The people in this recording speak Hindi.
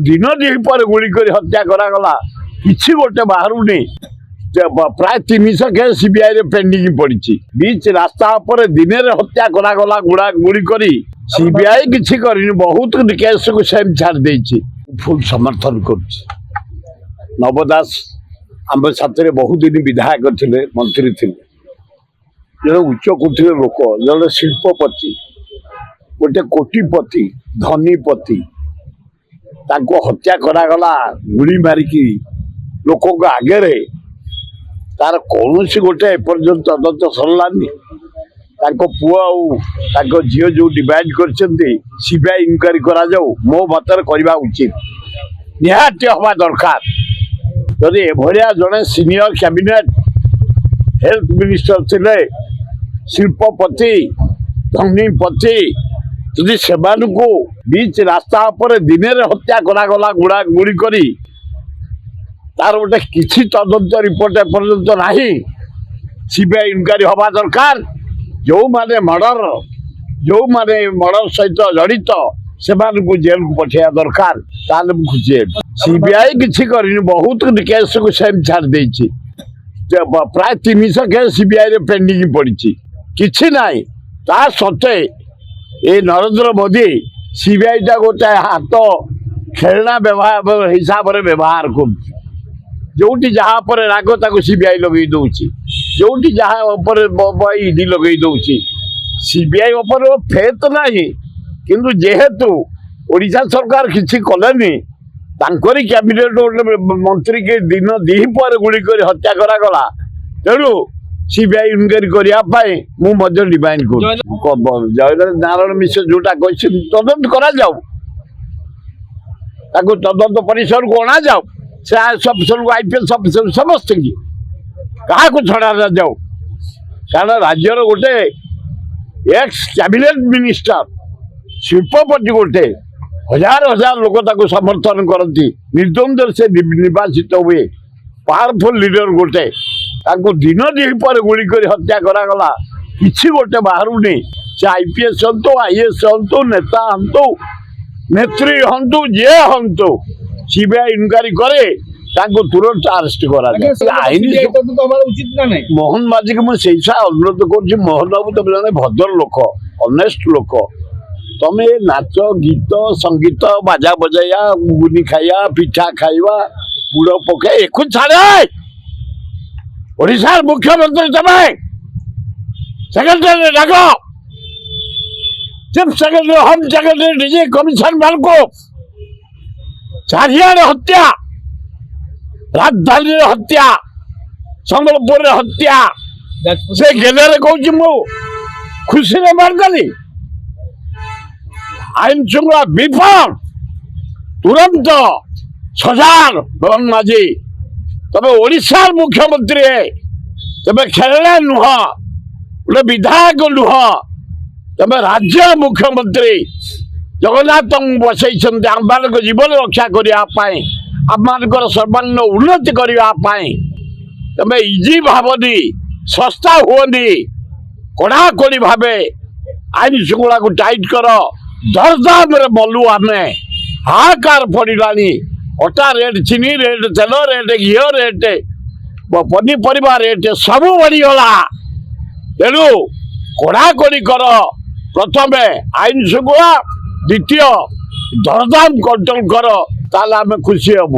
दिन दिपर गुड़ी कर हत्या करागला किसी गोटे बाहरुनी प्राय 300 केस सीबीआई पेंडिंग पड़ी बीच रास्ता पर दिन हत्या करागला गुड़ा गुड़ी कर सीबीआई किसी कर बहुत केस को सेम छाड़ दे फुल समर्थन कर नव दास आम साथ बहुत दिन विधायक थे मंत्री थे जड़े उच्च कोटि लोक जड़े शिल्पपति गोटे कोटिपति धनीपति हत्या करागला गुड़ी मारिकी लोक आगे तार कौन गोटे एपर्यंत तदंत सरलानी पुआ झील जो डिवाइड कर सीबीआई इनक्वारी करा जाऊ मो मतर करवा उचित निहाती हवा दरकार जदि एभलिया जड़े सीनियर कैबिनेट हेल्थ मिनिस्टर थे शिल्पपति धनीपति जदि से बीच रास्ता पर दिन हत्या करागला गुड़ा गुड़ी कर तार गोटे किसी तदंत रिपोर्ट एपर्यंत नहीं सीबीआई इनक्वारी हवा दरकार जो माने मर्डर सहित जड़ित से जेल को पठा दरकार खुशी सीबीआई किसी कर बहुत केस को सेम छाड़ दे प्राय 300 केस सीबीआई पेंडिंग पड़ी किसी ना ता सत्वे ये नरेंद्र मोदी सीबीआई टा गोटे हाथ खेलना व्यवहार हिसाब से व्यवहार कर जोटी जहाँ पर राग ताको सीबीआई लगे दौची जोटी जहाँ ईडी लगे दौची सीबीआई ऊपर फेत नहीं किंतु जेहेतु ओडिशा सरकार किसी कलेनी तांकरी कैबिनेट मंत्री के दिन दिपर गुड़ी कर हत्या करागला तेणु सीबीआई इनक्वारी करने मुझे डिमांड कर जय नारायण मिश्र जोटा तदंत करा जाऊ तदंत परिसर को अणा जाऊ से अफिसर को आईपीएस अफिसर समस्त की क्या छड़ा न जाऊ कारण राज्यर गोटे एक्स कैबिनेट मिनिस्टर शिल्पपति गोटे हजार हजार लोक समर्थन करती निर्द्वंद से निर्वाचित हुए पावरफुल लीडर गोटे दिन दिपर गुड़ी कर हत्या करागला किसी गोटे बाहरुनी से आईपीएस हूँ आईएएस हूँ नेता हूँ नेत्री हूँ जे हूँ सीबीआई इनक्वारी करे तुरंत अरेस्ट करा उचित ना नहीं मोहन माझी को मुझे अनुरोध कर मोहन बाबू तुम जन भद्र लोक अनेस्ट लोक तमें नाच गीत संगीत बाजा बजाया गुगुनी खाइया पिठा खाइबा गुड़ पकाई एक छाड़े ओडिशा मुख्यमंत्री तमें सेक्रेटरी डाक chief secretary home secretary DG commissioner मान को चारियाड़े हत्या राजधानी हत्या संबलपुर हत्या से गेले कहूँ मु खुशी मारदेली आईन श्रृंखला विफल तुरंत सजार मोहन माझी तबे ओडिशा मुख्यमंत्री है तबे खेलना नुह गोटे विधायक नुह तबे राज्य मुख्यमंत्री जगन्नाथ बसई आम जीवन रक्षा करने आम सर्वांगीन उन्नति करने तमें इजी भावनी सस्ता हुए कड़ाकड़ी भाव आईन श्रृंखला को टाइट कर दरदाम मलु आम हाहाकार पड़ा अटा रेट चीनी रेट तेल रेट घी रेट पनीपरिया रेट सब बढ़ीगला तेणु कड़ाकड़ी कर प्रथम आईन श्रृंखला द्वितीय दरदाम कंट्रोल कर ताला खुशी हबू।